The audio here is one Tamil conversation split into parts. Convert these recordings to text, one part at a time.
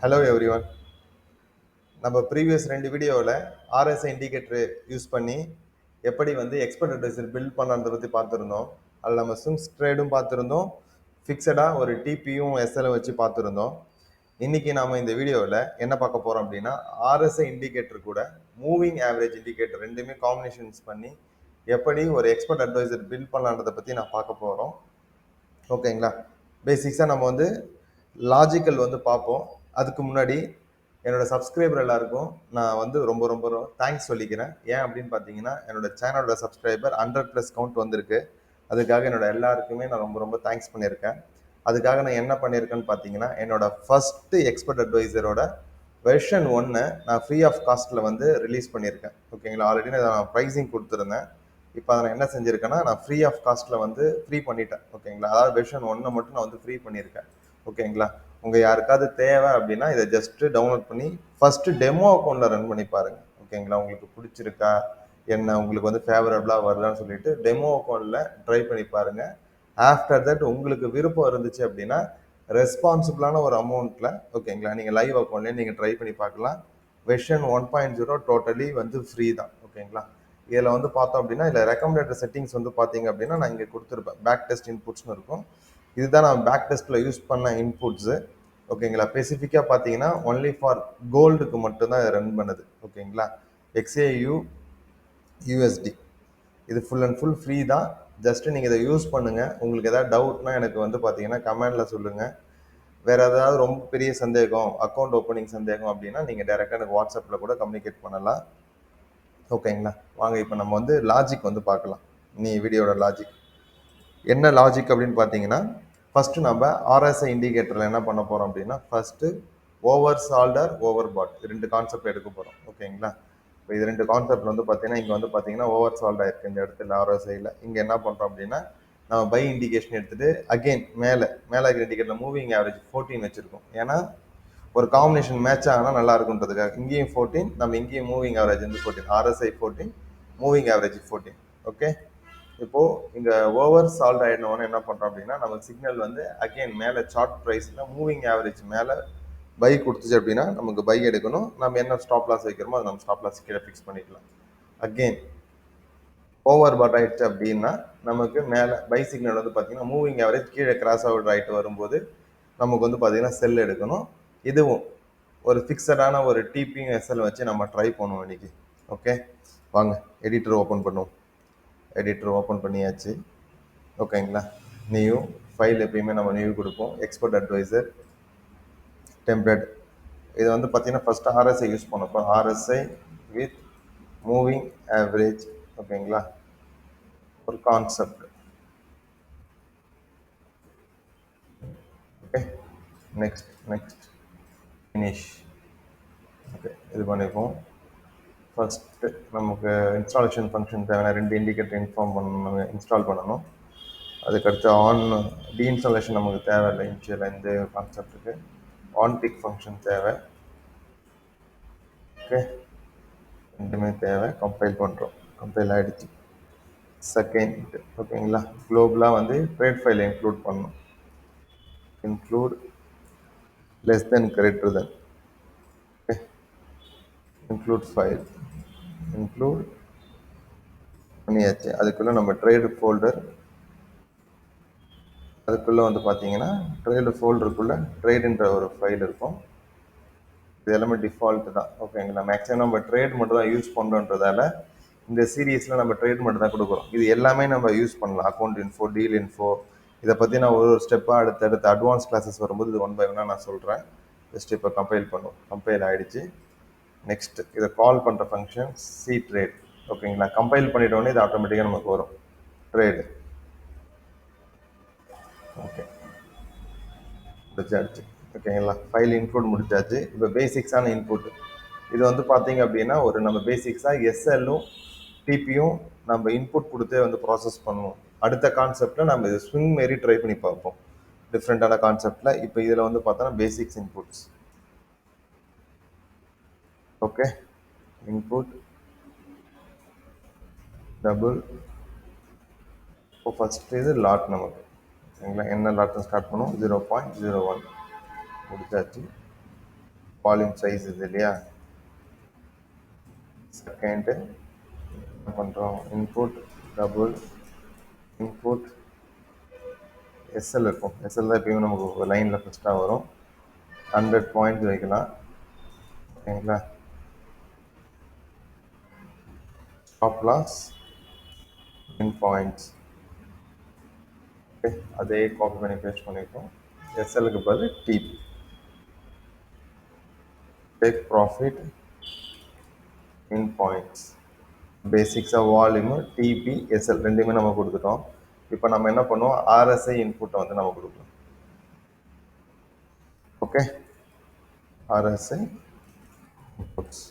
Hello everyone. நம்ம ப்ரீவியஸ் 2 வீடியோவில் ஆர்எஸ்ஐ இண்டிகேட்டர் யூஸ் பண்ணி எப்படி வந்து எக்ஸ்பர்ட் அட்வைசர் பில்ட் பண்ணலான்றதை பற்றி பார்த்துருந்தோம். அதில் நம்ம ஸ்விங்ஸ் ட்ரேடும் பார்த்துருந்தோம், ஃபிக்ஸடாக ஒரு டிபியும் எஸ்எல் வச்சு பார்த்துருந்தோம். இன்னைக்கு நாம இந்த வீடியோவில் என்ன பார்க்க போகிறோம் அப்படின்னா, ஆர்எஸ்ஐ இண்டிகேட்டர் கூட மூவிங் ஆவரேஜ் இண்டிகேட்டர் ரெண்டுமே காம்பினேஷன்ஸ் பண்ணி எப்படி ஒரு எக்ஸ்பர்ட் அட்வைசர் பில்ட் பண்ணலான்றதை பற்றி நான் பார்க்க போகிறோம். ஓகேங்களா? பேசிக்ஸாக நம்ம வந்து லாஜிக்கல் வந்து பார்ப்போம். அதுக்கு முன்னாடி என்னோட சப்ஸ்கிரைபர் எல்லாருக்கும் நான் வந்து ரொம்ப ரொம்ப தேங்க்ஸ் சொல்லிக்கிறேன். ஏன் அப்படின்னு பார்த்தீங்கன்னா, என்னோட சேனலோட சப்ஸ்கிரைபர் 100+ கவுண்ட் வந்திருக்கு. அதுக்காக என்னோட எல்லாருக்குமே நான் ரொம்ப ரொம்ப தேங்க்ஸ் பண்ணியிருக்கேன். அதுக்காக நான் என்ன பண்ணியிருக்கேன்னு பார்த்தீங்கன்னா, என்னோட ஃபர்ஸ்ட் எக்ஸ்பர்ட் அட்வைசரோட வெர்ஷன் 1 நான் ஃப்ரீ ஆஃப் காஸ்ட்டில் வந்து ரிலீஸ் பண்ணியிருக்கேன். ஓகேங்களா? ஆல்ரெடி நான் ப்ரைஸிங் கொடுத்துருந்தேன். இப்போ அதை நான் என்ன செஞ்சுருக்கேன்னா, நான் ஃப்ரீ ஆஃப் காஸ்ட்டில் வந்து ஃப்ரீ பண்ணிட்டேன். ஓகேங்களா? அதாவது வெர்ஷன் 1 மட்டும் நான் வந்து ஃப்ரீ பண்ணியிருக்கேன். ஓகேங்களா? உங்கள் யாருக்காவது தேவை அப்படின்னா இதை ஜஸ்ட்டு டவுன்லோட் பண்ணி ஃபஸ்ட்டு டெமோ அக்கௌண்ட்டில் ரன் பண்ணி பாருங்கள். ஓகேங்களா? உங்களுக்கு பிடிச்சிருக்கா என்ன, உங்களுக்கு வந்து ஃபேவரபுளாக வருதான்னு சொல்லிட்டு டெமோ அக்கௌண்ட்டில் ட்ரை பண்ணி பாருங்கள். ஆஃப்டர் தட் உங்களுக்கு விருப்பம் இருந்துச்சு அப்படின்னா ரெஸ்பான்சிபிளான ஒரு அமௌண்ட்டில், ஓகேங்களா, நீங்கள் லைவ் அக்கௌண்ட்லேயே நீங்கள் ட்ரை பண்ணி பார்க்கலாம். வெர்ஷன் 1.0 டோட்டலி வந்து ஃப்ரீ தான். ஓகேங்களா? இதில் வந்து பார்த்தோம் அப்படின்னா இதில் ரெக்கமெண்டேட்டர் செட்டிங்ஸ் வந்து பார்த்தீங்க அப்படின்னா நான் இங்கே கொடுத்துருப்பேன். பேக் டெஸ்ட் இன்புட்ஸ்னு இருக்கும். இதுதான் நான் பேக் டெஸ்ட்டில் யூஸ் பண்ண இன்புட்ஸு. ஓகேங்களா? ஸ்பெசிஃபிக்காக பார்த்தீங்கன்னா ஒன்லி ஃபார் கோல்டுக்கு மட்டும்தான் ரன் பண்ணுது. ஓகேங்களா? XAU USD இது ஃபுல் அண்ட் ஃபுல் ஃப்ரீ தான். ஜஸ்ட்டு நீங்கள் இதை யூஸ் பண்ணுங்கள். உங்களுக்கு எதாவது டவுட்னா எனக்கு வந்து பார்த்தீங்கன்னா கமெண்டில் சொல்லுங்கள். வேறு ஏதாவது ரொம்ப பெரிய சந்தேகம், அக்கௌண்ட் ஓப்பனிங் சந்தேகம் அப்படின்னா நீங்கள் டேரெக்டாக எனக்கு வாட்ஸ்அப்பில் கூட கம்யூனிகேட் பண்ணலாம். ஓகேங்களா? வாங்க இப்போ நம்ம வந்து லாஜிக் வந்து பார்க்கலாம். நீ வீடியோட லாஜிக் என்ன லாஜிக் அப்படின்னு பார்த்தீங்கன்னா, ஃபஸ்ட்டு நம்ம ஆர்எஸ்ஐ இண்டிகேட்டரில் என்ன பண்ண போகிறோம் அப்படின்னா, ஃபஸ்ட்டு ஓவர் சால்டர் ஓவர் பாட் 2 கான்செப்ட் எடுக்க போகிறோம். ஓகேங்களா? இப்போ இது 2 கான்செப்ட் வந்து பார்த்தீங்கன்னா இங்கே வந்து பார்த்தீங்கன்னா ஓவர் சால்ட் ஆயிருக்கு இந்த இடத்துல ஆர்எஸ்ஐயில். இங்கே என்ன பண்ணுறோம் அப்படின்னா, நம்ம பை இண்டிகேஷன் எடுத்துகிட்டு அகெயின் மேலே இருக்கிற இண்டிகேட்டரில் மூவிங் ஆவரேஜ் 14 வச்சுருக்கோம். ஏன்னா ஒரு காம்பினேஷன் மேட்ச் ஆகினா நல்லா இருக்குன்றதுக்காக இங்கேயும் 14, நம்ம இங்கேயும் மூவிங் ஆவரேஜ் வந்து 14, ஆர்எஸ்ஐ 14, மூவிங் ஆவரேஜ் 14. ஓகே, இப்போ இங்க ஓவர் சால்ட் ஆயிடணும்னு என்ன பண்றோம் அப்படின்னா, நம்ம சிக்னல் வந்து அகைன் மேல சார்ட் பிரைஸ்ல மூவிங் ஆவரேஜ் மேல பை கொடுத்துச்சு அப்படின்னா நமக்கு பை எடுக்கணும். நம்ம என்ன ஸ்டாப் லாஸ் வைக்கிறோமோ அது நம்ம ஸ்டாப் லாஸ் கீழே ஃபிக்ஸ் பண்ணிக்கலாம். அகெயின் ஓவர் பாட் ஆயிடுச்சு அப்படின்னா நமக்கு மேலே பை சிக்னல் வந்து பார்த்தீங்கன்னா மூவிங் ஆவரேஜ் கீழே கிராஸ் அவுட் ஆகிட்டு வரும்போது நமக்கு வந்து பார்த்தீங்கன்னா செல் எடுக்கணும். இதுவும் ஒரு ஃபிக்ஸடான ஒரு டிபியும் எஸ்எல் வச்சு நம்ம ட்ரை பண்ணுவோம் இன்னைக்கு. ஓகே, வாங்க எடிட்டர் ஓப்பன் பண்ணுவோம். எடிட்டர் ஓப்பன் பண்ணியாச்சு. ஓகேங்களா? நியூ ஃபைல் எப்பயுமே நம்ம நியூ கொடுப்போம். எக்ஸ்பர்ட் அட்வைசர் டெம்ப்ளேட் இது வந்து பார்த்தீங்கன்னா ஃபஸ்ட்டு ஆர்எஸ்ஐ யூஸ் பண்ணப்போ ஆர்எஸ்ஐ வித் மூவிங் ஆவரேஜ். ஓகேங்களா? ஒரு concept. Okay, next finish. Okay, இது பண்ணிப்போம். ஃபஸ்ட்டு நமக்கு இன்ஸ்டாலேஷன் ஃபங்க்ஷன் தேவையான 2 இண்டிகேட்டர் இன்ஃபார்ம் பண்ணணும், இன்ஸ்டால் பண்ணணும். அதுக்கடுத்து ஆன் டீஇன்ஸ்டாலேஷன் நமக்கு தேவையில்லை. இனிஷியலாக இந்த கான்செப்ட்டுக்கு ஆன் டிக் ஃபங்க்ஷன் தேவை. ஓகே, ரெண்டுமே தேவை. கம்பைல் பண்ணுறோம். கம்பைல் ஆகிடுச்சு. செகண்ட், ஓகேங்களா, குளோபலாக வந்து ட்ரேட் ஃபைலை இன்க்ளூட் பண்ணணும். Include less than greater than. Okay, include file include பண்ணியாச்சு. அதுக்குள்ளே நம்ம ட்ரேடு ஃபோல்டர், அதுக்குள்ளே வந்து பார்த்தீங்கன்னா ட்ரேடு ஃபோல்டருக்குள்ளே ட்ரேடுன்ற ஒரு ஃபைல் இருக்கும். இது எல்லாமே டிஃபால்ட்டு தான். ஓகேங்களா? மேக்ஸிமம் நம்ம ட்ரேட் மட்டும் தான் யூஸ் பண்ணுறதால இந்த சீரீஸில் நம்ம ட்ரேட் மட்டும் தான் கொடுக்குறோம். இது எல்லாமே நம்ம யூஸ் பண்ணலாம். அக்கௌண்ட் இன்ஃபோ, டீல் இன்ஃபோ, இதை பற்றி நான் ஒரு ஸ்டெப்பாக அடுத்தடுத்து அட்வான்ஸ் கிளாஸஸ் வரும்போது இது 1 by 1 நான் சொல்கிறேன். ஜஸ்ட் இப்போ கம்பைல் பண்ணுவோம். கம்பைல் ஆகிடுச்சு. நெக்ஸ்ட் இதை கால் பண்ணுற ஃபங்க்ஷன் சி ட்ரேட். ஓகேங்களா? கம்பைல் பண்ணிட்டோன்னே இது ஆட்டோமேட்டிக்காக நமக்கு வரும் ட்ரேடு. ஓகே, முடிச்சாச்சு. ஓகேங்களா? ஃபைல் இன்புட் முடிச்சாச்சு. இப்போ பேசிக்ஸான இன்புட் இது வந்து பார்த்தீங்க அப்படின்னா ஒரு நம்ம பேசிக்ஸாக எஸ்எல்லும் டிபியும் நம்ம இன்புட் கொடுத்தே வந்து ப்ராசஸ் பண்ணுவோம். அடுத்த கான்செப்டில் நம்ம இது ஸ்விங் மாரி ட்ரை பண்ணி பார்ப்போம் டிஃப்ரெண்ட்டான கான்செப்டில். இப்போ இதில் வந்து பார்த்தோன்னா basics inputs. Okay, input double. இப்போ ஃபஸ்ட்டு இது லாட் நமக்கு. ஓகேங்களா? என்ன லாட்னு ஸ்டார்ட் பண்ணுவோம்? 0.01 முடிச்சாச்சு. வால்யூம் சைஸ் இது இல்லையா. செகண்டு என்ன பண்ணுறோம், இன்புட் டபுள் இன்புட் எஸ்எல் இருக்கும். எஸ்எல் தான் எப்பயுமே நமக்கு லைனில் ஃபஸ்ட்டாக வரும். 100 பாயிண்ட்ஸ் வைக்கலாம். ஓகேங்களா. Stop loss in points. Okay, அதே காப்பி பண்ணி பேஸ்ட் பண்ணியிருக்கோம். எஸ்எல்லுக்கு பதில் TP. Take profit in points. பேசிக்ஸாக வால்யூமு டிபி எஸ்எல் ரெண்டுமே நம்ம கொடுத்துட்டோம். இப்போ நம்ம என்ன பண்ணுவோம், ஆர்எஸ்ஐ இன்புட்டை வந்து நம்ம கொடுக்கணும். Okay, RSI inputs.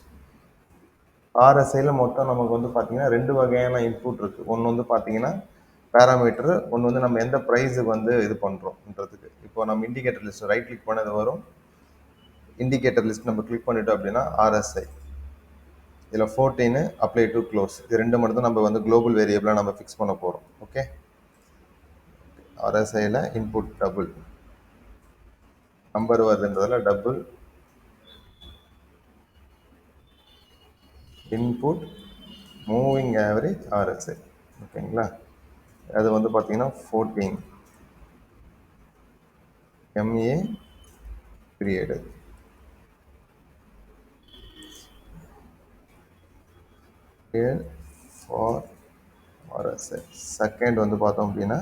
ஆர்எஸ்ஐயில் மொத்தம் நமக்கு வந்து பார்த்தீங்கன்னா 2 வகையான இன்புட் இருக்குது. ஒன்று வந்து பார்த்தீங்கன்னா பேராமீட்டரு, ஒன்று வந்து நம்ம எந்த ப்ரைஸுக்கு வந்து இது பண்ணுறோம்ன்றதுக்கு. இப்போ நம்ம இண்டிகேட்டர் லிஸ்ட் ரைட் கிளிக் பண்ணது வரும். இண்டிகேட்டர் லிஸ்ட் நம்ம கிளிக் பண்ணிட்டோம் அப்படின்னா ஆர்எஸ்ஐ. இதில் 14 அப்ளை டு க்ளோஸ். இது ரெண்டு மட்டும் தான் நம்ம வந்து குளோபல் வேரியபிளாக நம்ம ஃபிக்ஸ் பண்ண போகிறோம். ஓகே, ஆர்எஸ்ஐயில் இன்புட் டபுள் நம்பர் வருதுன்றதில் double input moving average RSI. ஓகேங்களா. அது வந்து பார்த்தீங்கன்னா 14 MA period. For RSI. Second வந்து பார்த்தோம் அப்படின்னா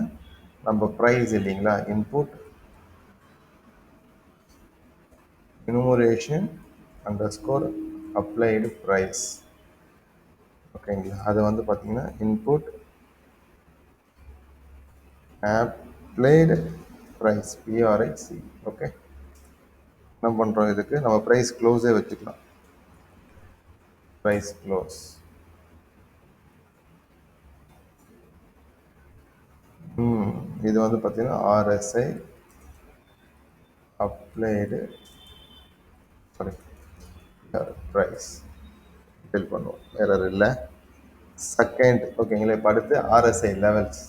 நம்ம ப்ரைஸ் இல்லைங்களா, input enumeration underscore applied price. ஓகேங்களா. அது வந்து பார்த்தீங்கன்னா input applied price PRIC. Okay, என்ன பண்ணுறோம், இதுக்கு நம்ம ப்ரைஸ் க்ளோஸே வச்சுக்கலாம். Price close. இது வந்து பார்த்தீங்கன்னா ஆர்எஸ்ஐ அப்ளைடு ப்ரைஸ் ஃபில் பண்ணுவோம், எரர் இல்லை. செகண்ட் ஓகேங்களா. இப்போ அடுத்து RSI levels.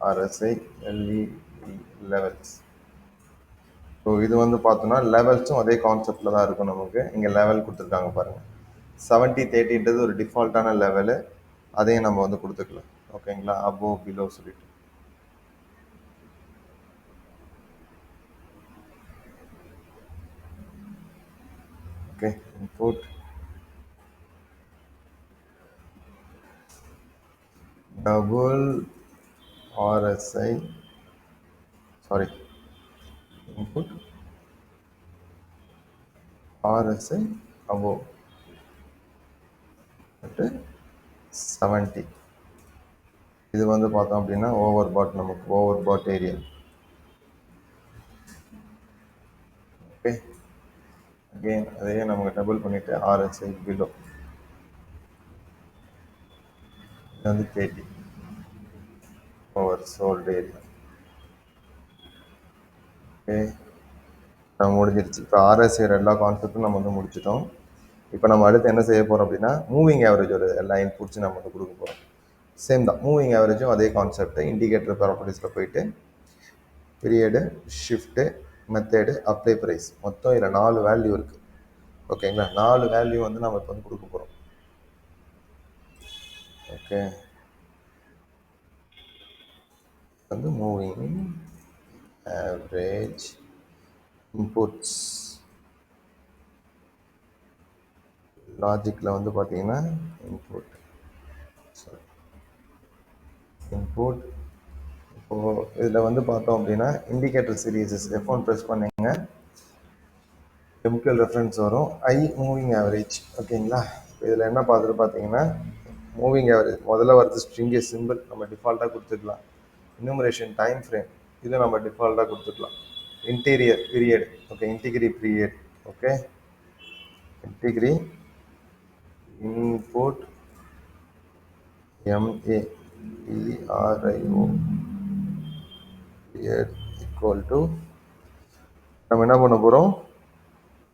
RSI LED levels. So இது வந்து பார்த்தோன்னா லெவல்ஸும் அதே கான்செப்டில் தான் இருக்கும். நமக்கு இங்கே லெவல் கொடுத்துருக்காங்க பாருங்கள். 70-30ன்றது ஒரு டிஃபால்ட்டான லெவலு, அதையும் நம்ம வந்து கொடுத்துக்கலாம். ஓகேங்களா, அபோவ் பிலோ சொல்லிட்டு. Okay, input double RSI sorry input RSI above 70. இது வந்து பார்த்தோம் அப்படின்னா ஓவர் பாட், நமக்கு ஓவர் பாட் ஏரியா. ஓகே, அகெயின் அதையே நமக்கு டபுள் பண்ணிவிட்டு ஆர்எஸ்ஐ பிலோ இது வந்து 30 ஓவர் சோல்டு ஏரியா. ஓகே, நம்ம முடிஞ்சிருச்சு. இப்போ ஆர்எஸ்ஐ எல்லா கான்செப்டும் நம்ம வந்து முடிச்சிட்டோம். இப்போ நம்ம அடுத்து என்ன செய்ய போகிறோம் அப்படின்னா மூவிங் ஆவரேஜோட எல்லா இன்புட்ஸும் நம்ம வந்து கொடுக்க போகிறோம். சேம் தான், மூவிங் ஆவரேஜும் அதே கான்செப்ட். இண்டிகேட்டர் ப்ராப்பர்ட்டிஸில் போயிட்டு period, shift, method, apply price, மொத்தம் இதில் 4 வேல்யூ இருக்குது. ஓகேங்களா. 4 வேல்யூ வந்து நம்ம இப்போ வந்து கொடுக்க போகிறோம். ஓகே, வந்து மூவிங் ஆவரேஜ் இன்புட்ஸ் லாஜிக்கில் வந்து பார்த்தீங்கன்னா இன்புட் இப்போது இதில் வந்து பார்த்தோம் அப்படின்னா இண்டிகேட்டர் சீரீஸஸ் F1 ப்ரெஸ் பண்ணிங்க, கெமிக்கல் ரெஃபரன்ஸ் வரும், ஐ மூவிங் ஆவரேஜ். ஓகேங்களா. இதில் என்ன பார்த்துட்டு பார்த்தீங்கன்னா மூவிங் ஆவரேஜ் முதல்ல வருது ஸ்ட்ரிங்கு சிம்பிள் நம்ம டிஃபால்ட்டாக கொடுத்துக்கலாம். இனுமரேஷன் டைம் ஃப்ரேம் இது நம்ம டிஃபால்ட்டாக கொடுத்துக்கலாம். Integer period, okay, integer period, okay, integer input MAERIO period equal to நம்ம என்ன பண்ண போகிறோம்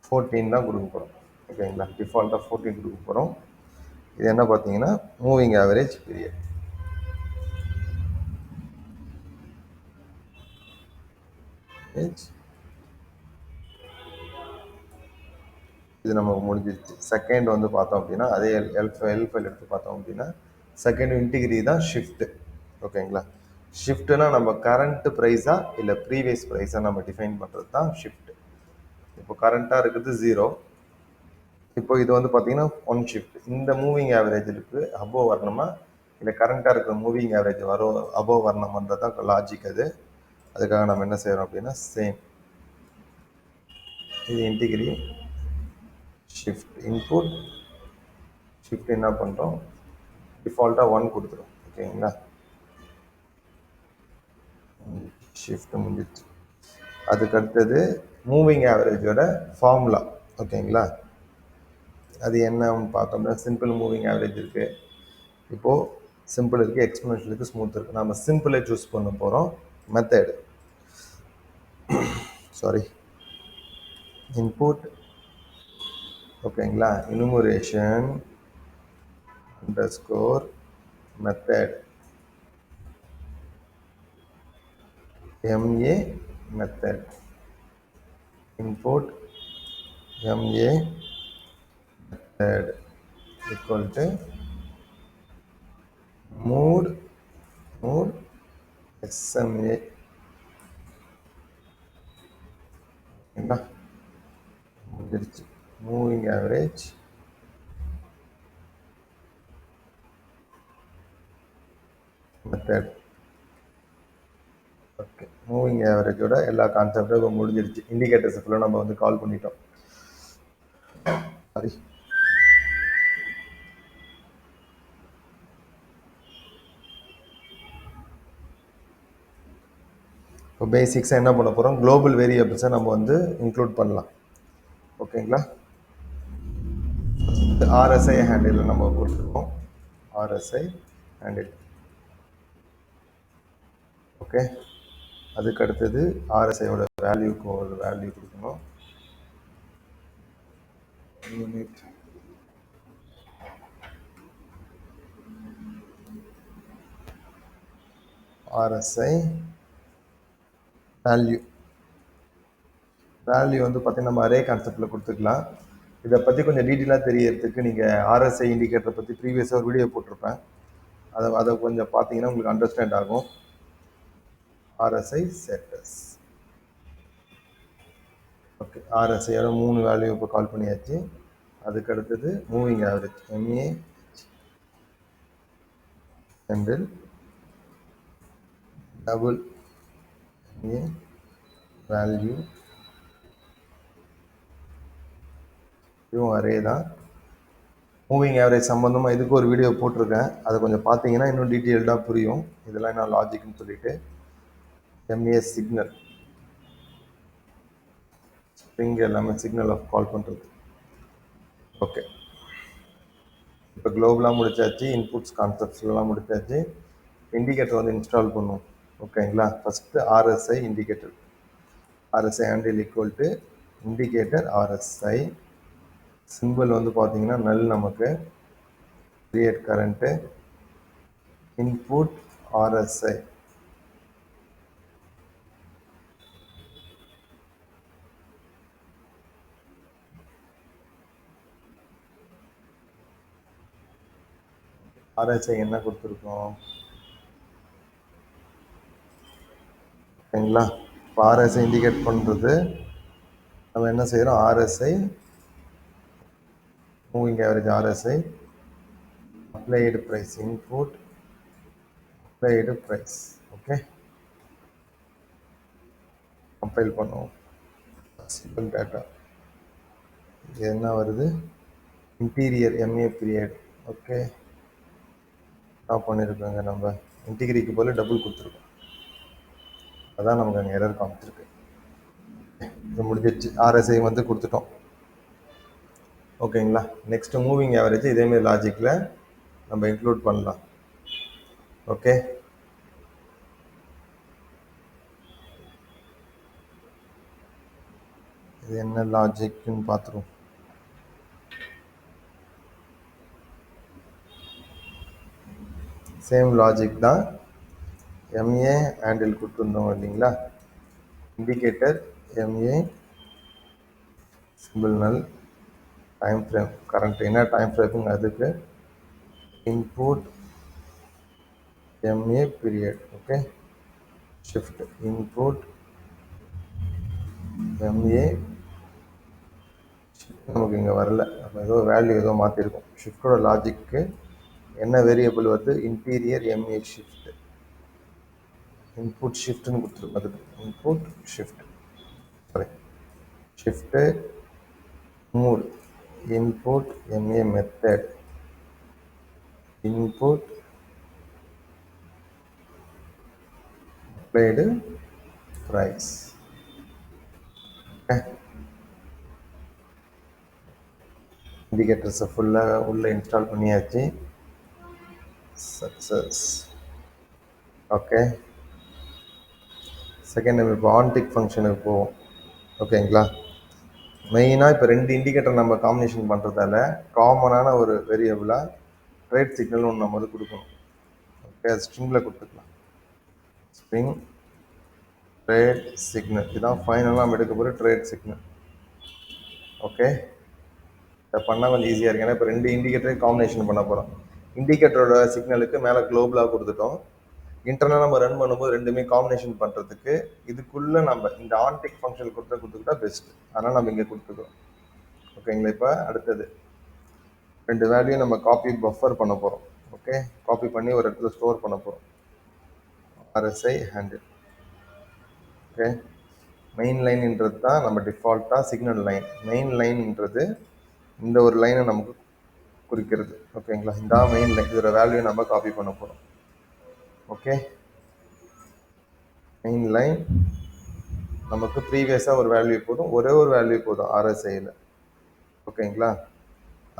14 தான் கொடுக்க போகிறோம். ஓகேங்களா, டிஃபால்ட்டாக 14 கொடுக்க போகிறோம். இது என்ன பார்த்தீங்கன்னா மூவிங் ஆவரேஜ் பீரியட். இது நமக்கு முடிஞ்சிருச்சு. செகண்ட் வந்து பார்த்தோம் அப்படின்னா அதே எல் ஃபைல் எடுத்து பார்த்தோம் அப்படின்னா செகண்ட் இன்டிகிரி தான் ஷிஃப்ட். ஓகேங்களா? ஷிஃப்ட்னா நம்ம கரண்ட் ப்ரைஸா இல்லை ப்ரீவியஸ் ப்ரைஸா நம்ம டிஃபைன் பண்ணுறது தான் ஷிஃப்ட். இப்போ கரண்ட்டாக இருக்கிறது 0. இப்போ இது வந்து பார்த்தீங்கன்னா ஒன் ஷிஃப்ட். இந்த மூவிங் ஆவரேஜுக்கு அபோவ் வரணுமா இல்லை கரண்ட்டாக இருக்கிற மூவிங் ஆவரேஜ் வரும் அபோவ் வரணுமன்றது தான் லாஜிக். அதுக்காக நம்ம என்ன செய்கிறோம் அப்படின்னா சேம் இது இன்டிகிரி ஷிஃப்ட் இன்புட் ஷிஃப்ட் என்ன பண்ணுறோம் டிஃபால்ட்டாக 1 கொடுத்துரும். ஓகேங்களா? ஷிஃப்ட் முடிஞ்சிச்சு. அதுக்கு அடுத்தது மூவிங் ஆவரேஜோட ஃபார்முலா. ஓகேங்களா? அது என்னன்னு பார்த்தோம்னா சிம்பிள் மூவிங் ஆவரேஜ் இருக்குது, இப்போது சிம்பிள் இருக்குது, எக்ஸ்போனன்ஷியல் இருக்குது, ஸ்மூத் இருக்குது. நம்ம சிம்பிளே சூஸ் பண்ண போகிறோம். Method sorry input. ஓகேங்களா? Enumeration underscore method MA method input MA method equal to mood SMA. என்ன முடிஞ்சிருச்சு. Moving average method. Okay, moving ஆவரேஜோட எல்லா கான்செப்டும் இப்போ முடிஞ்சிருச்சு. இண்டிகேட்டர்ஸ் ஃபுல்லாக நம்ம வந்து கால் பண்ணிட்டோம். சாரி, இப்போ பேசிக்ஸாக என்ன பண்ண போகிறோம், குளோபல் வேரியபிள்ஸை நம்ம வந்து இன்க்ளூட் பண்ணலாம். ஓகேங்களா? RSI ஹேண்டில் நம்ம கொடுத்துருக்கோம். RSI handle. ஓகே, அதுக்கு அடுத்தது RSIயோட வேல்யூக்கு ஒரு வேல்யூ கொடுக்கணும். யூனிட் RSI வேல்யூ வந்து பார்த்தீங்கன்னா நம்ம அரே கான்செப்டில் கொடுத்துக்கலாம். இதை பற்றி கொஞ்சம் டீட்டெயிலாக தெரியறதுக்கு நீங்கள் RSI இண்டிகேட்டரை பற்றி ப்ரீவியஸாக ஒரு வீடியோ போட்டிருப்பேன். அதை கொஞ்சம் பார்த்தீங்கன்னா உங்களுக்கு அண்டர்ஸ்டாண்ட் ஆகும். RSI setters. ஓகே, RSIயோட 3 வேல்யூ இப்போ கால் பண்ணியாச்சு. அதுக்கு அடுத்தது moving average MA handle double MA value. இதுவும் அரே தான். மூவிங் ஆவரேஜ் சம்மந்தமாக இதுக்கு ஒரு வீடியோ போட்டிருக்கேன், அதை கொஞ்சம் பார்த்தீங்கன்னா இன்னும் டீட்டெயில்டாக புரியும் இதெல்லாம் என்ன லாஜிக்னு சொல்லிட்டு. MA சிக்னல், ஸ்ப்ரிங் எல்லாமே சிக்னல் ஆஃப் கால் பண்ணுறது. ஓகே, இப்போ குளோபலாக முடிச்சாச்சு, இன்புட்ஸ் கான்செப்ட்ஸ்லாம் முடிச்சாச்சு. இண்டிகேட்டர் வந்து இன்ஸ்டால் பண்ணுவோம். ஓகேங்களா? First RSI indicator. RSI handle equal to indicator RSI. Simple வந்து பார்த்தீங்கன்னா நல். நமக்கு create current input RSI. RSI என்ன கொடுத்துருக்கோம் ஓகேங்களா? இப்போ RSI இண்டிகேட் பண்ணுறது நம்ம என்ன செய்கிறோம், RSI moving average RSI applied price input applied price. Okay, compile பண்ணுவோம். சிம்பிள் டேட்டா என்ன வருது, integer MA period. Okay, stop பண்ணியிருக்கோங்க. நம்ம இன்டிகிரிக்கு போல டபுள் கொடுத்துருக்கோம், அதான் நமக்கு அங்கே எரர் காமிச்சிருக்கு. இது முடிஞ்சிடுச்சு, RSI வந்து கொடுத்துட்டோம். ஓகேங்களா? நெக்ஸ்ட்டு மூவிங் ஆவரேஜ் இதேமாரி லாஜிக்கில் நம்ம இன்க்ளூட் பண்ணலாம். ஓகே, இது என்ன லாஜிக்னு பார்த்துருவோம். சேம் லாஜிக் தான். MA ஹேண்டில் கொடுத்துருந்தோம் இல்லைங்களா? இண்டிகேட்டர் MA சிம்பிள் நல் டைம் ஃப்ரேம் கரண்ட் என்ன டைம் ஃப்ரேமுங்க அதுக்கு input MA period. Okay, shift input MA நமக்கு இங்கே வரல, நம்ம ஏதோ வேல்யூ ஏதோ மாற்றிருக்கோம். ஷிஃப்டோட லாஜிக்கு என்ன வேரியபிள் வருது, இன்டீரியர் MA ஷிஃப்ட், இன்புட் ஷிஃப்ட்னு கொடுத்துருக்கோம். அதுக்கு input shift, sorry shift move input MA method input applied price. இண்டிகேட்டர்ஸை ஃபுல்லாக உள்ளே இன்ஸ்டால் பண்ணியாச்சு. சக்ஸஸ். ஓகே, செகண்ட் நம்ம இப்போ ஆன்டிக் ஃபங்க்ஷனுக்கு போவோம். ஓகேங்களா, மெயினாக இப்போ ரெண்டு இண்டிகேட்டர் நம்ம காம்பினேஷன் பண்ணுறதால காமனான ஒரு வேரியபிளாக ட்ரேட் சிக்னல் ஒன்று நம்ம வந்து கொடுக்கணும். ஓகே, அது ஸ்ட்ரிங்கில் கொடுத்துக்கலாம். ஸ்ட்ரிங் ட்ரேட் சிக்னல், இதுதான் ஃபைனலாக நம்ம எடுக்க போகிற ட்ரேட் சிக்னல். ஓகே, இதை பண்ணால் கொஞ்சம் ஈஸியாக இருக்குது. ஏன்னா இப்போ ரெண்டு இண்டிகேட்டரையும் காம்பினேஷன் பண்ண போகிறோம். இண்டிகேட்டரோட சிக்னலுக்கு மேலே குளோபலாக கொடுத்துட்டோம். இன்டர்னல் நம்ம ரன் பண்ணும்போது ரெண்டுமே காம்பினேஷன் பண்ணுறதுக்கு இதுக்குள்ளே நம்ம இந்த ஆன்டிக் ஃபங்க்ஷன் கொடுத்துக்கிட்டா பெஸ்ட். அதனால் நம்ம இங்கே கொடுத்துக்கிறோம். ஓகேங்களா, இப்போ அடுத்தது ரெண்டு வேல்யூ நம்ம காப்பி பஃபர் பண்ண போகிறோம். ஓகே, காப்பி பண்ணி ஒரு இடத்துல ஸ்டோர் பண்ண போகிறோம். RSI handle. ஓகே, மெயின் லைன்ன்றது தான் நம்ம டிஃபால்ட்டாக சிக்னல் லைன். மெயின் லைன்ன்றது இந்த ஒரு லைனை நமக்கு குறிக்கிறது. ஓகேங்களா, இந்த மெயின் லைன், இதோட வேல்யூ நம்ம காப்பி பண்ண போகிறோம். ஓகே, மெயின் லைன் நமக்கு ப்ரீவியஸாக ஒரு வேல்யூ போதும், ஒரே ஒரு வேல்யூ போதும் RSIயில். ஓகேங்களா,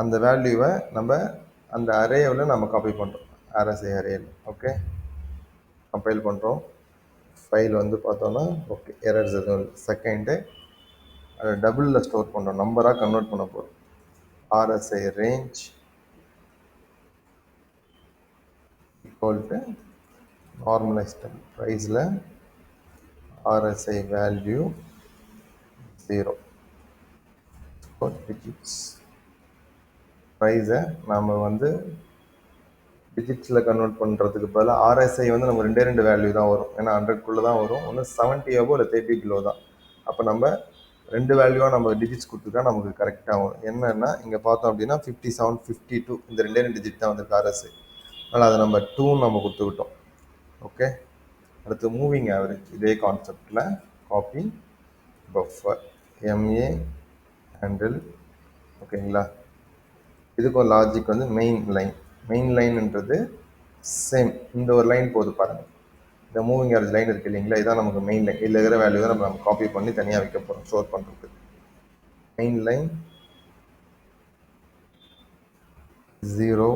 அந்த வேல்யூவை நம்ம அந்த அரேவில் நம்ம காப்பி பண்ணுறோம், RSI அரேயில். ஓகே, கம்பைல் பண்ணுறோம். ஃபைல் வந்து பார்த்தோன்னா ஓகே, எரர்ஸ் எதுவும் இல்லை. செகண்டு அதை டபுளில் ஸ்டோர் பண்ணுறோம், நம்பராக கன்வெர்ட் பண்ண போகிறோம். RSI range equal to normalised ப்ரைஸில் RSI வேல்யூ 0 டிஜிட்ஸ். ப்ரைஸை நம்ம வந்து டிஜிட்ஸில் கன்வெர்ட் பண்ணுறதுக்கு பதிலாக RSI வந்து நம்ம ரெண்டு வேல்யூ தான் வரும். ஏன்னா 100குள்ளே தான் வரும், ஒன்று 70 அபோ இல்லை 30 கிலோ தான். அப்போ நம்ம ரெண்டு வேல்யூவாக நம்ம டிஜிட்ஸ் கொடுத்துட்டா நமக்கு கரெக்டாக வரும். என்னென்னா இங்கே பார்த்தோம் அப்படின்னா 57, 52 இந்த ரெண்டு டிஜிட் தான் வந்துருக்கு RSI. அதனால் அதை நம்ம 2 நம்ம கொடுத்துக்கிட்டோம். ஓகே, அடுத்து மூவிங் ஆவரேஜ். இதே கான்செப்டில் காப்பி பஃபர் MA ஹேண்டில். ஓகேங்களா, இதுக்கும் லாஜிக் வந்து மெயின் லைன். மெயின் லைன்ன்றது சேம், இந்த ஒரு லைன் போது பாருங்கள், இந்த மூவிங் ஆவரேஜ் லைன் இருக்குது இல்லைங்களா, இதான் நமக்கு மெயின் லைன். இதில் இருக்கிற வேல்யூ தான் நம்ம காப்பி பண்ணி தனியாக வைக்க போகிறோம் ஸ்டோர் பண்ணுறதுக்கு. Main line 0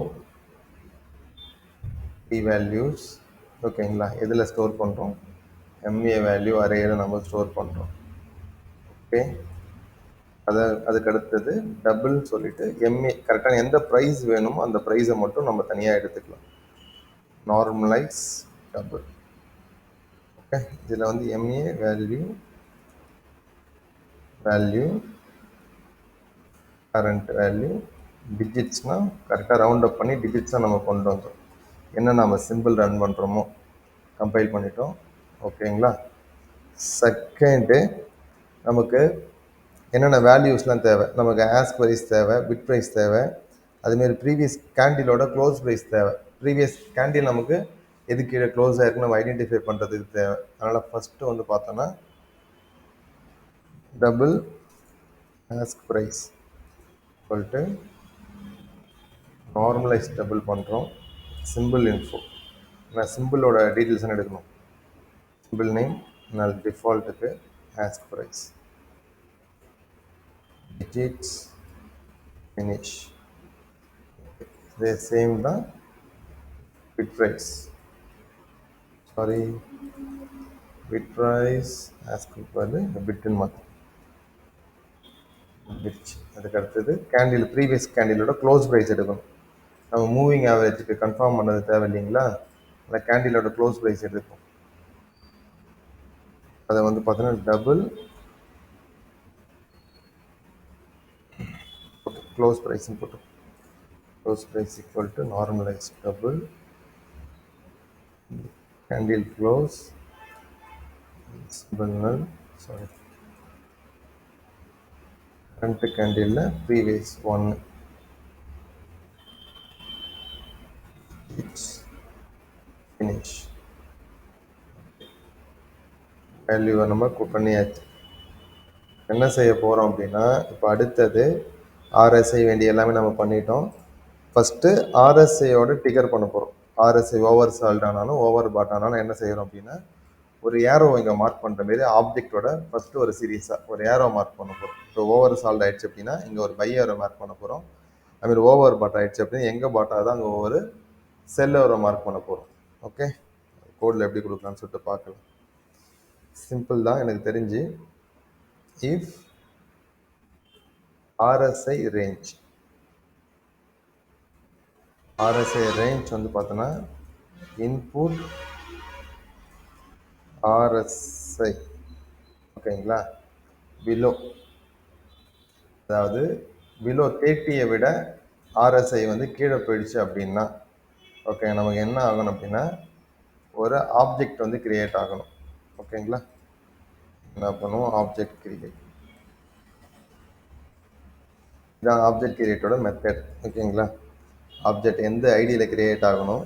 P values. ஓகேங்களா, எதில் ஸ்டோர் பண்ணுறோம், MA வேல்யூ அரேயில் நம்ம ஸ்டோர் பண்ணுறோம். ஓகே, அதுக்கு அடுத்தது டபுள் சொல்லிட்டு MA கரெக்டான எந்த ப்ரைஸ் வேணுமோ அந்த ப்ரைஸை மட்டும் நம்ம தனியாக எடுத்துக்கலாம். Normalise double. ஓகே, இதில் வந்து MA வேல்யூ கரண்ட் வேல்யூ டிஜிட்ஸ்னால் கரெக்டாக ரவுண்ட் அப் பண்ணி டிஜிட்ஸாக நம்ம கொண்டு வந்தோம். என்ன நம்ம சிம்பிள் ரன் பண்ணுறோமோ கம்பைல் பண்ணிட்டோம். ஓகேங்களா, செகண்டு நமக்கு என்னென்ன வேல்யூஸ்லாம் தேவை, நமக்கு ஆஸ்க் ப்ரைஸ் தேவை, பிட் ப்ரைஸ் தேவை, அதுமாரி ப்ரீவியஸ் கேண்டிலோட க்ளோஸ் ப்ரைஸ் தேவை. ப்ரீவியஸ் கேண்டில் நமக்கு எது கீழே க்ளோஸ் ஆகிருக்கு நம்ம ஐடென்டிஃபை பண்ணுறதுக்கு தேவை. அதனால் ஃபஸ்ட்டு வந்து பார்த்தோன்னா டபுள் ஆஸ்க் ப்ரைஸ் சொல்லிட்டு நார்மலைஸ் டபுள் பண்ணுறோம். சிம்பிள் இன்ஃபோ, நான் சிம்பிளோட டீட்டெயில்ஸ் எடுக்கணும். சிம்பிள் நேம் நான் டிஃபால்ட்டுக்கு ஆஸ்க் ப்ரைஸ் digits finish. இதே சேம் தான் bit price, sorry bit price ask வந்து பிட்னு மாற்றும் பிட். அதுக்கு அடுத்தது கேண்டில் ப்ரீவியஸ் கேண்டிலோட க்ளோஸ் ப்ரைஸ் எடுக்கணும். நம்ம மூவிங் ஆவரேஜுக்கு கன்ஃபார்ம் பண்ணது தேவை இல்லைங்களா, அந்த கேண்டிலோட க்ளோஸ் ப்ரைஸ் எடுப்போம். அதை வந்து பார்த்தோன்னா டபுள் க்ளோஸ் ப்ரைஸ் போட்டு close price equal to normalise double candle close simple sorry front candle previous one finish வேல்யூவை நம்ம பண்ணியாச்சு. என்ன செய்ய போகிறோம் அப்படின்னா, இப்போ அடுத்தது ஆர்எஸ்ஐ வேண்டிய எல்லாமே நம்ம பண்ணிட்டோம். ஃபஸ்ட்டு ஆர்எஸ்ஐயோட டிகர் பண்ண போகிறோம். ஆர்எஸ்ஐ ஓவர் சால்ட் ஆனாலும் ஓவர் பாட் ஆனாலும் என்ன செய்கிறோம் அப்படின்னா, ஒரு ஏரோ இங்கே மார்க் பண்ணுற மாரி ஆப்ஜெக்டோட ஃபஸ்ட்டு ஒரு சீரீஸாக ஒரு ஏரோ மார்க் பண்ண போகிறோம். இப்போ ஓவர் சால்ட் ஆகிடுச்சு அப்படின்னா இங்கே ஒரு பை ஏரோ மார்க் பண்ண போகிறோம். அதுமாதிரி ஓவர் பாட் ஆகிடுச்சு அப்படின்னா எங்கே பாட் ஆகுதோ அங்கே ஒவ்வொரு செல் ஏரோ மார்க் பண்ண போகிறோம். ஓகே, கோடில் எப்படி கொடுக்கலான்னு சொல்லிட்டு பார்க்கலாம். சிம்பிள் தான் எனக்கு தெரிஞ்சு. இஃப் RSI range வந்து பார்த்தோன்னா இன்புட் RSI ஓகேங்களா பிலோ, அதாவது பிலோ 30 விட RSI வந்து கீழே போயிடுச்சு அப்படின்னா ஓகே நமக்கு என்ன ஆகணும் அப்படின்னா ஒரு ஆப்ஜெக்ட் வந்து கிரியேட் ஆகணும். ஓகேங்களா, என்ன பண்ணுவோம், ஆப்ஜெக்ட் கிரியேட், இதான் ஆப்ஜெக்ட் கிரியேட்டோட மெத்தட். ஓகேங்களா, ஆப்ஜெக்ட் எந்த ஐடியில் கிரியேட் ஆகணும்,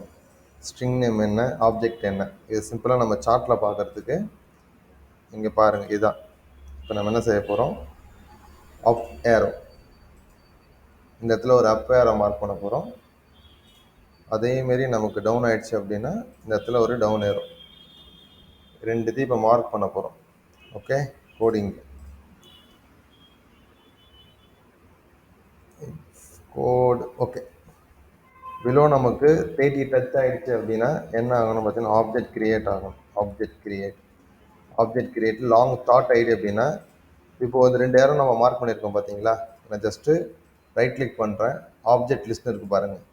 ஸ்ட்ரிங் நேம் என்ன, ஆப்ஜெக்ட் என்ன, இது சிம்பிளாக நம்ம சார்ட்டில் பார்க்குறதுக்கு இங்கே பாருங்கள் இதுதான். இப்போ நம்ம என்ன செய்ய போகிறோம், அப் ஏரோ, இந்த இடத்துல ஒரு அப் ஏரோ மார்க் பண்ண போகிறோம். அதேமாரி நமக்கு டவுன் ஆகிடுச்சு அப்படின்னா இந்த இடத்துல ஒரு டவுன் ஏரோ, ரெண்டுத்தையும் இப்போ மார்க் பண்ண போகிறோம். Okay, coding code okay. Below நமக்கு 30 டச் ஆகிடுச்சு அப்படின்னா என்ன ஆகணும் பார்த்தீங்கன்னா ஆப்ஜெக்ட் கிரியேட் ஆகணும். Object create long thought ID அப்படின்னா இப்போது வந்து 2 ஏரோ நம்ம மார்க் பண்ணியிருக்கோம் பார்த்தீங்களா. நான் ஜஸ்ட்டு ரைட் கிளிக் பண்ணுறேன், ஆப்ஜெக்ட் லிஸ்ட்னு இருக்குது பாருங்கள்,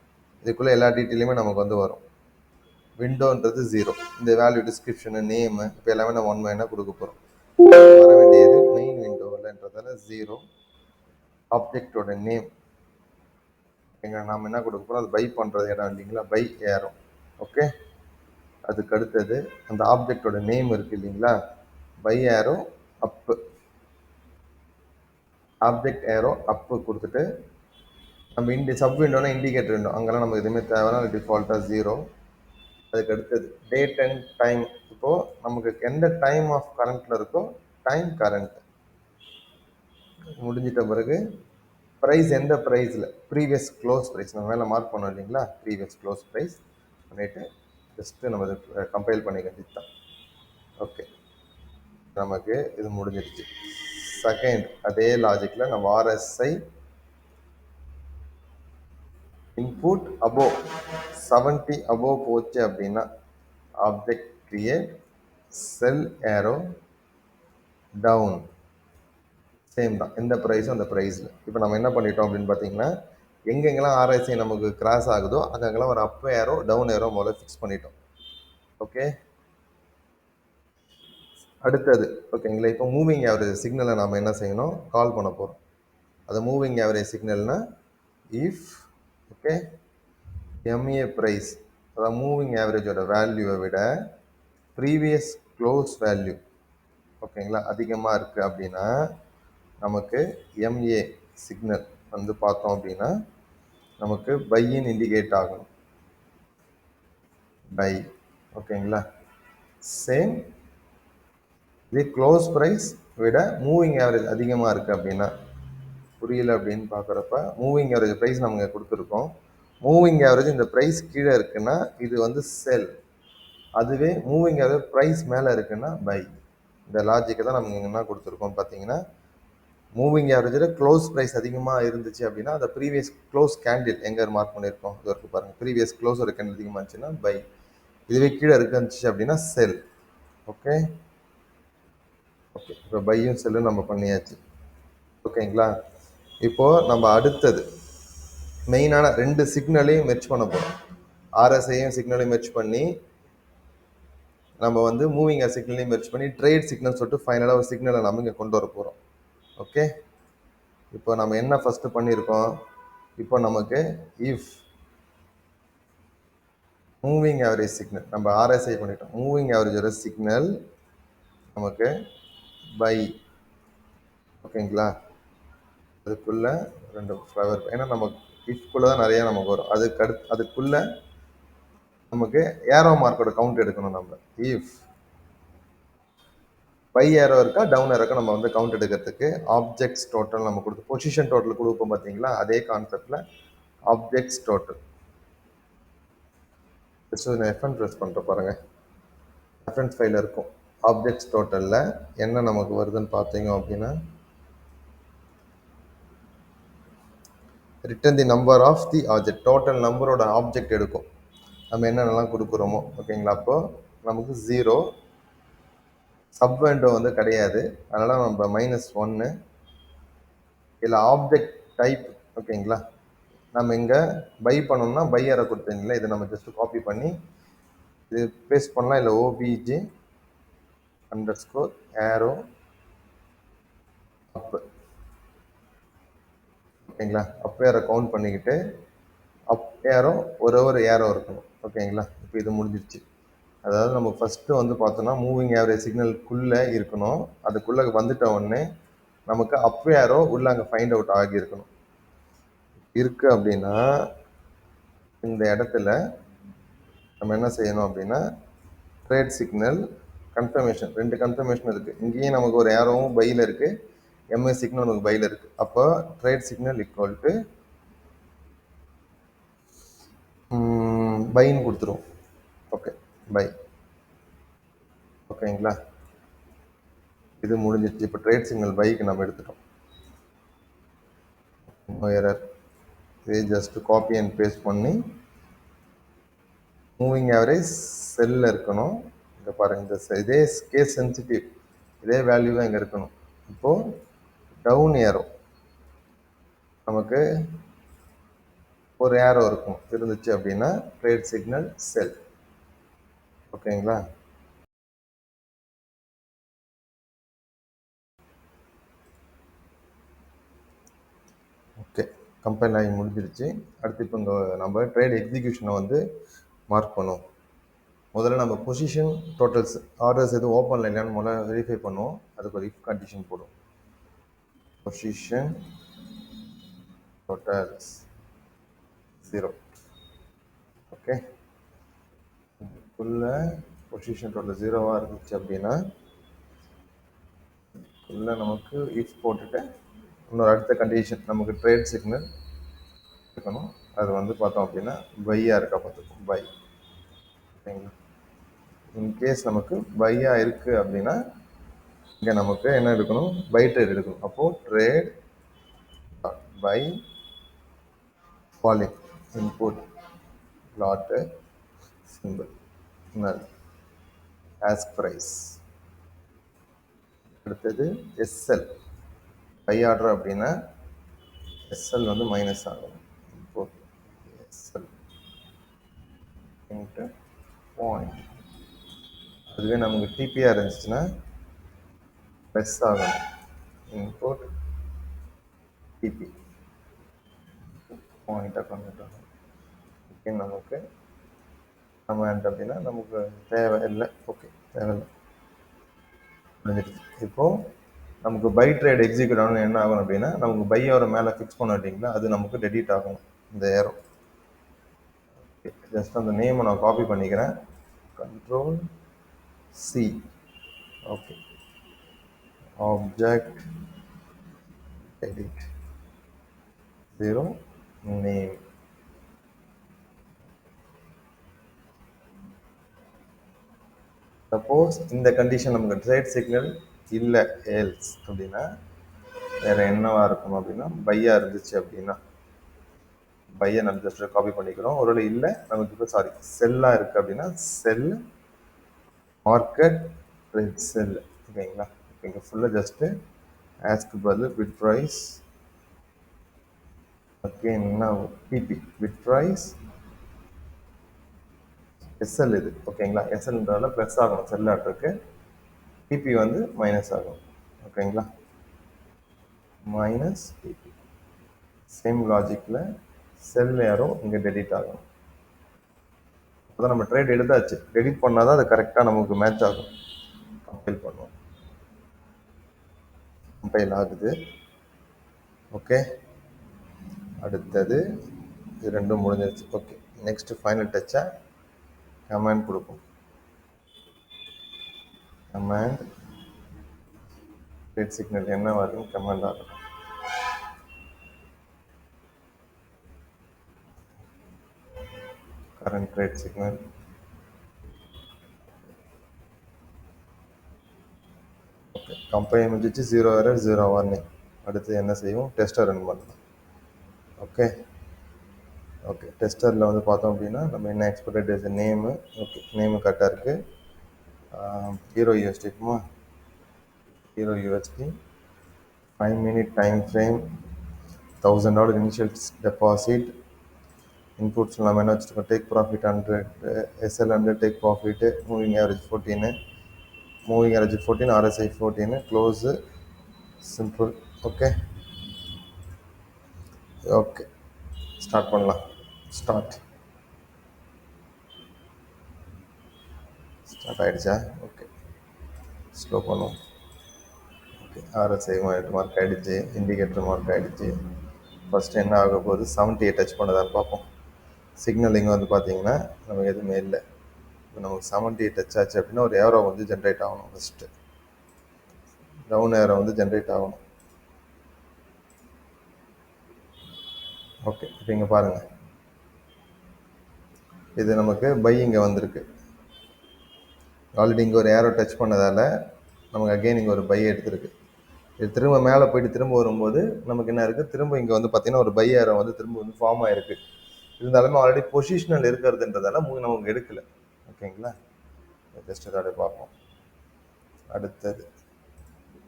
இதுக்குள்ளே எல்லா டீட்டெயிலுமே நமக்கு வந்து வரும். விண்டோன்றது 0, இந்த வேல்யூ டிஸ்கிரிப்ஷனு நேமு இப்போ எல்லாமே நம்ம 1 என்ன கொடுக்க போகிறோம். வர வேண்டியது மெயின் விண்டோவில்ன்றதால 0, ஆப்ஜெக்டோட நேம் எங்க நாம் என்ன கொடுக்க போகிறோம், அது பை பண்ணுறது இடம் இல்லைங்களா, பை ஏரோ. ஓகே, அதுக்கு அடுத்தது அந்த ஆப்ஜெக்டோட நேம் இருக்குது இல்லைங்களா, by arrow up, object arrow up கொடுத்துட்டு நம்ம சப் விண்டோனா இண்டிகேட்டர் விண்டோ அங்கெல்லாம் நமக்கு எதுவுமே தேவையான டிஃபால்ட்டாக 0. அதுக்கு அடுத்தது டேட் அண்ட் டைம், இப்போது நமக்கு எந்த டைம் ஆஃப் கரண்ட்டில் இருக்கோ டைம் கரண்ட் முடிஞ்சிட்ட பிறகு ப்ரைஸ் எந்த ப்ரைஸில், ப்ரீவியஸ் க்ளோஸ் ப்ரைஸ் நம்ம மேலே மார்க் பண்ணோம் இல்லைங்களா, ப்ரீவியஸ் க்ளோஸ் ப்ரைஸ் பண்ணிவிட்டு ஜஸ்ட்டு நம்ம இதை கம்பைல் பண்ணிக்கிறது தான். ஓகே, நமக்கு இது முடிஞ்சிருச்சு. செகண்ட் அதே லாஜிக்கில் நம்ம RSI இன்புட் அபோவ் 70 அபோவ் போச்சு அப்படின்னா ஆப்ஜெக்ட் கிரியேட் செல் ஏரோ டவுன், சேம் தான், எந்த ப்ரைஸும் அந்த ப்ரைஸில். இப்போ நம்ம என்ன பண்ணிட்டோம் அப்படின்னு பார்த்தீங்கன்னா எங்கெங்கெல்லாம் RSI நமக்கு கிராஸ் ஆகுதோ அங்கெல்லாம் ஒரு அப் ஏரோ டவுன் ஏரோ முதல்ல ஃபிக்ஸ் பண்ணிட்டோம். ஓகே, அடுத்தது ஓகேங்களா, இப்போ மூவிங் ஆவரேஜ் சிக்னலை நாம் என்ன செய்யணும், கால் பண்ண போகிறோம். அது மூவிங் ஆவரேஜ் சிக்னல்னா இஃப் ஓகே MA ப்ரைஸ், அதாவது மூவிங் ஆவரேஜோட வேல்யூவை விட ப்ரீவியஸ் க்ளோஸ் வேல்யூ ஓகேங்களா அதிகமாக இருக்குது அப்படின்னா நமக்கு MA சிக்னல் வந்து பார்த்தோம் அப்படின்னா நமக்கு பையின் இண்டிகேட் ஆகணும், பை. ஓகேங்களா, சேம் இது க்ளோஸ் ப்ரைஸ் விட மூவிங் ஆவரேஜ் அதிகமாக இருக்குது அப்படின்னா, புரியல அப்படின்னு பார்க்குறப்ப மூவிங் ஆவரேஜ் ப்ரைஸ் நம்ம இங்கே கொடுத்துருக்கோம், மூவிங் ஆவரேஜ் இந்த ப்ரைஸ் கீழே இருக்குன்னா இது வந்து செல், அதுவே மூவிங் ஆவரேஜ் ப்ரைஸ் மேலே இருக்குன்னா பை. இந்த லாஜிக்கை தான் நம்ம இங்கே என்ன கொடுத்துருக்கோம் பார்த்தீங்கன்னா, மூவிங் ஆவரேஜில் க்ளோஸ் ப்ரைஸ் அதிகமாக இருந்துச்சு அப்படின்னா அந்த ப்ரீவியஸ் க்ளோஸ் கேண்டில் எங்கே மார்க் பண்ணியிருக்கோம் இது வரைக்கும் பாருங்கள், ப்ரீவியஸ் க்ளோஸ் ஒரு கேண்டில் அதிகமாக இருந்துச்சுன்னா பை, இதுவே கீழே இருந்துச்சு அப்படின்னா செல். ஓகே ஓகே, இப்போ பையும் செல்லும் நம்ம பண்ணியாச்சு. ஓகேங்களா, இப்போது நம்ம அடுத்தது மெயினான 2 சிக்னலையும் மெர்ச் பண்ண போகிறோம். RSIயும் சிக்னலையும் மெர்ச் பண்ணி நம்ம வந்து மூவிங் சிக்னலையும் மெர்ச் பண்ணி ட்ரேட் சிக்னல் சொல்லிட்டு ஃபைனலாக ஒரு சிக்னலை நம்ம இங்கே கொண்டு வர போகிறோம். ஓகே, இப்போ நம்ம என்ன ஃபஸ்ட்டு பண்ணியிருக்கோம், இப்போ நமக்கு இஃப் மூவிங் ஆவரேஜ் சிக்னல் நம்ம ஆர்எஸ்ஐ பண்ணிட்டோம். மூவிங் ஆவரேஜோட சிக்னல் நமக்கு பை, ஓகேங்களா? அதுக்குள்ள 2 ஃப்ளவர், ஏன்னா நம்ம இஃப்குள்ளே தான் நிறையா நமக்கு வரும். அதுக்குள்ள நமக்கு ஏரோ மார்க்கோட கவுண்ட் எடுக்கணும் நம்ம. இஃப் பை ஏரோ இருக்கா டவுன் ஏரோ இருக்கா நம்ம வந்து கவுண்ட் எடுக்கிறதுக்கு ஆப்ஜெக்ட்ஸ் டோட்டல் நம்ம கொடுத்து பொசிஷன் டோட்டல் கொடுப்போம் பார்த்தீங்களா, அதே கான்செப்டில் ஆப்ஜெக்ட்ஸ் டோட்டல். நான் எஃப்என் ப்ரெஸ் பண்ணுறேன் பாருங்கள், ரெஃபரன்ஸ் ஃபைல் இருக்கும். ஆப்ஜெக்ட்ஸ் டோட்டலில் என்ன நமக்கு வருதுன்னு பார்த்தீங்க அப்படின்னா, return the number of the object, total நம்பரோட ஆப்ஜெக்ட் எடுக்கும் நம்ம என்னென்னலாம் கொடுக்குறோமோ, ஓகேங்களா? அப்போது நமக்கு 0, சப் விண்டோ வந்து கிடையாது, அதனால் நம்ம -1. இதில் ஆப்ஜெக்ட் டைப், ஓகேங்களா? நம்ம இங்கே பை பண்ணோம்னா பை ஏரோ கொடுத்தீங்களா, இதை நம்ம ஜஸ்ட் காப்பி பண்ணி இது பேஸ்ட் பண்ணலாம். இல்லை ஓபிஜி அண்டர்ஸ்கோர் ஏரோ அப்பு, ஓகேங்களா? அப் ஏரோ கவுண்ட் பண்ணிக்கிட்டு அப் ஏரோ ஒரு ஏரோ இருக்கணும், ஓகேங்களா? இப்போ இது முடிஞ்சிருச்சு. அதாவது நம்ம ஃபஸ்ட்டு வந்து பார்த்தோன்னா மூவிங் ஆவரேஜ் சிக்னலுக்குள்ளே இருக்கணும். அதுக்குள்ளே வந்துட்ட உடனே நமக்கு அப் ஏரோ உள்ள அங்கே ஃபைண்ட் அவுட் ஆகியிருக்கணும். இருக்குது அப்படின்னா இந்த இடத்துல நம்ம என்ன செய்யணும் அப்படின்னா, ட்ரேட் சிக்னல் கன்ஃபர்மேஷன், 2 கன்ஃபர்மேஷன் இருக்குது. இங்கேயும் நமக்கு ஒரு ஏரோவும் பையில் இருக்குது, எம்எஸ் சிக்னல் நமக்கு பையில் இருக்குது. அப்போ ட்ரேட் சிக்னல் ஈக்குவல் டு பைன்னு கொடுத்துருவோம். ஓகே, பை, ஓகேங்களா? இது முடிஞ்சிச்சு. இப்போ ட்ரேட் சிக்னல் பைக்கு நம்ம எடுத்துட்டோம். எரர், இது ஜஸ்ட் காப்பி அண்ட் பேஸ்ட் பண்ணி மூவிங் ஆவரேஜ் செல்லில் இருக்கணும். இங்கே பாருங்கள், இந்த இதே கேஸ் சென்சிட்டிவ், இதே வேல்யூ தான் இங்கே இருக்கணும். இப்போது டவுன் ஏரோ நமக்கு ஒரு ஏரோ இருக்கும் இருந்துச்சு அப்படின்னா ட்ரேட் சிக்னல் செல், ஓகேங்களா? ஓகே, கம்பைல் ஆகி முடிஞ்சிருச்சு. அடுத்து இப்போ இங்கே நம்ம ட்ரேட் எக்ஸிக்யூஷனை வந்து மார்க் பண்ணுவோம். முதல்ல நம்ம பொசிஷன் டோட்டல்ஸ் ஆர்டர்ஸ் எதுவும் ஓப்பனில் இல்லையான்னு முதல்ல வெரிஃபை பண்ணுவோம். அதுக்கு ஒரு இஃப் கண்டிஷன் போடும். Position totals 0, okay. இதுக்குள்ள பொசிஷன் டோட்டல் 0வாக இருந்துச்சு அப்படின்னா உள்ள நமக்கு இஃப் போட்டுட்டு இன்னொரு அடுத்த கண்டிஷன் நமக்கு ட்ரேட் சிக்னல் இருக்கணும். அது வந்து பார்த்தோம் அப்படின்னா பையாக இருக்கா பார்த்துக்கோம், பை, ஓகேங்களா? இன்கேஸ் நமக்கு பையாக இருக்குது அப்படின்னா இங்கே நமக்கு என்ன எடுக்கணும், பை ட்ரேட் எடுக்கணும். அப்போது trade buy falling input lot simple null ask price. அடுத்தது எஸ்எல் பை ஆர்டர் அப்படின்னா எஸ்எல் வந்து மைனஸ் ஆகும். இப்போ எஸ்எல் இன்ட்டு பாயிண்ட், அதுவே நமக்கு டிபிஆர் இருந்துச்சுன்னா ப்ளஸ் ஆகும். இன்புட் டிபி பாயிண்ட்டாக கன்வெர்ட் ஆகும். ஓகே, நமக்கு கமெண்ட் அப்படின்னா நமக்கு தேவையில்லை, ஓகே தேவையில்லை, முடிஞ்சிடுச்சு. இப்போது நமக்கு பை ட்ரேட் எக்ஸிக்யூட் ஆகணும் என்ன ஆகணும் அப்படின்னா நமக்கு பையோட மேலே ஃபிக்ஸ் பண்ணிட்டீங்களா, அது நமக்கு டெலிட் ஆகணும் இந்த ஏரோ. ஜஸ்ட் அந்த நேமை நான் காப்பி பண்ணிக்கிறேன், control C, okay. Object edit 0 name, suppose இந்த கண்டிஷன் நமக்கு ட்ரேட் சிக்னல் இல்லை எல்ஸ் அப்படின்னா வேறு என்னவா இருக்கும் அப்படின்னா பையாக இருந்துச்சு அப்படின்னா பையை நம்ம ஜஸ்ட் காப்பி பண்ணிக்கிறோம். ஒருவேளை இல்லை நமக்கு இப்போ செல்லாக இருக்குது அப்படின்னா செல் மார்க்கெட் ட்ரேட் செல், ஓகேங்களா? இப்போ இங்கே ஃபுல்லாக ஜஸ்ட்டு ஆஸ்க்கு பதில் பிட் ப்ரைஸ், ஓகே, என்ன பிபி பிட் ப்ரைஸ் எஸ்எல் இது, ஓகேங்களா? எஸ்எல்ன்றதால ப்ளஸ் ஆகணும் செல் ஆர்டருக்கு, பிபி வந்து மைனஸ் ஆகும், ஓகேங்களா? Minus PP. சேம் லாஜிக்கில் செல் ஏரோ இங்கே டெலிட் ஆகும். அப்போ நம்ம ட்ரேட் எடுத்தாச்சு. டெலிட் பண்ணால் தான் அது கரெக்டாக நமக்கு மேட்ச் ஆகும். கம்பைல் பண்ணுவோம். கம்பைல் ஆகுது. ஓகே, அடுத்தது இது ரெண்டும் முடிஞ்சிருச்சு. ஓகே, நெக்ஸ்ட் ஃபைனல் டச்சாக கமாண்ட் கொடுப்போம். கமாண்ட் ட்ரேட் சிக்னல் என்ன வருதுன்னு கமாண்ட் ஆகும். Current trade signal. Okay, compile முடிஞ்சிச்சு. 0 எரர் 0 வார்னிங். அடுத்து என்ன செய்வோம்? டெஸ்டர் ரன் பண்ணலாம். ஓகே ஓகே, டெஸ்டரில் வந்து பார்த்தோம் அப்படின்னா நம்ம என்ன எக்ஸ்பெக்டட் டேஸ் நேமு. ஓகே, நேமு கரெக்டாக இருக்குது. ஹீரோ யூஎஸ்டிக்குமா? Euro USD 5 minute time frame, $1000 initial deposit. Inputs நம்ம என்ன வச்சுருக்கோம்? Take profit 100, SL 100, take profit, moving average 14, moving average 14, RSI 14, close simple. Okay okay, start பண்ணலாம். ஸ்டார்ட் ஆகிடுச்சா? ஓகே, ஸ்லோ பண்ணுவோம். ஓகே, RSI மார்க் ஆகிடுச்சு, இண்டிகேட்டர் மார்க் ஆகிடுச்சு. ஃபஸ்ட்டு என்ன ஆக போகுது? 70 டச் பண்ணதான்னு பார்ப்போம். சிக்னல் இங்கே வந்து பார்த்தீங்கன்னா நமக்கு எதுவுமே இல்லை. இப்போ நமக்கு 70 டச் ஆச்சு அப்படின்னா ஒரு ஏரோ வந்து ஜென்ரேட் ஆகணும். ஃபஸ்ட்டு டவுன் ஏரோ வந்து ஜென்ரேட் ஆகணும். ஓகே, இப்போ இங்கே பாருங்கள், இது நமக்கு பை இங்கே வந்திருக்கு. ஆல்ரெடி இங்கே ஒரு ஏரோ டச் பண்ணதால் நமக்கு அகெயின் இங்கே ஒரு பை எடுத்துருக்கு. இது திரும்ப மேலே போயிட்டு திரும்ப வரும்போது நமக்கு என்ன இருக்குது? திரும்ப இங்கே வந்து பார்த்திங்கன்னா ஒரு பை ஏரோ வந்து திரும்ப வந்து ஃபார்ம் ஆகிருக்கு. இருந்தாலுமே ஆல்ரெடி பொசிஷனல் இருக்கிறதுன்றதால நமக்கு எடுக்கலை. ஓகேங்களா? ஜஸ்ட் அதோட பார்ப்போம்.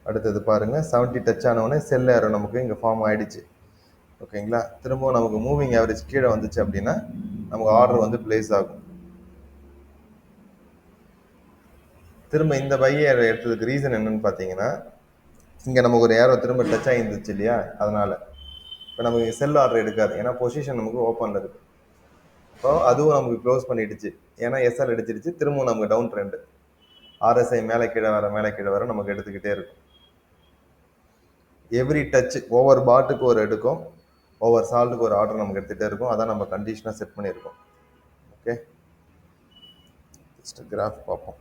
அடுத்தது பாருங்கள், 70 டச் ஆனவுடனே செல் ஏரோ நமக்கு இங்கே ஃபார்ம் ஆகிடுச்சு. ஓகேங்களா? திரும்பவும் நமக்கு மூவிங் ஆவரேஜ் கீழே வந்துச்சு அப்படின்னா நமக்கு ஆர்டர் வந்து பிளேஸ் ஆகும். திரும்ப இந்த பை ஏரோ எடுத்ததுக்கு ரீசன் என்னன்னு பார்த்தீங்கன்னா, இங்கே நமக்கு ஒரு ஏரோ திரும்ப டச் ஆகிருந்துச்சு இல்லையா? அதனால் இப்போ நமக்கு செல் ஆர்டர் எடுக்காது. ஏன்னா பொசிஷன் நமக்கு ஓப்பனில் இருக்குது. இப்போ அதுவும் நமக்கு க்ளோஸ் பண்ணிடுச்சு. ஏன்னா எஸ்எல் அடிச்சிடுச்சு. திரும்பவும் நமக்கு டவுன் ட்ரெண்டு. RSI மேலே கீழே வர நமக்கு எடுத்துக்கிட்டே இருக்கும். எவ்ரி டச் ஒவ்வொரு பாட்டுக்கு ஒரு எடுக்கும், ஒவ்வொரு சால்ட்டுக்கு ஒரு ஆர்டர் நமக்கு எடுத்துகிட்டே இருக்கும். அதான் நம்ம கண்டிஷனாக செட் பண்ணியிருக்கோம். ஓகே, ஜஸ்ட் கிராஃப் பார்ப்போம்.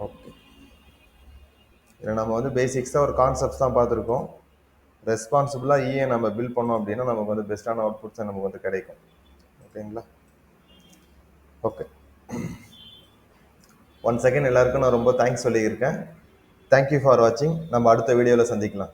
ஓகே, இதில் நம்ம வந்து பேசிக்ஸாக ஒரு கான்செப்ட்ஸ் தான் பார்த்துருக்கோம். ரெஸ்பான்சிபிளாக இஏ நம்ம பில்ட் பண்ணோம் அப்படின்னா நமக்கு வந்து பெஸ்ட்டான அவுட்புட்ஸை நமக்கு வந்து கிடைக்கும். ஓகேங்களா? ஓகே, ஒன் செகண்ட் எல்லாருக்கும் நான் ரொம்ப தேங்க்ஸ் சொல்லியிருக்கேன். தேங்க்யூ ஃபார் வாட்சிங். நம்ம அடுத்த வீடியோவில் சந்திக்கலாம்.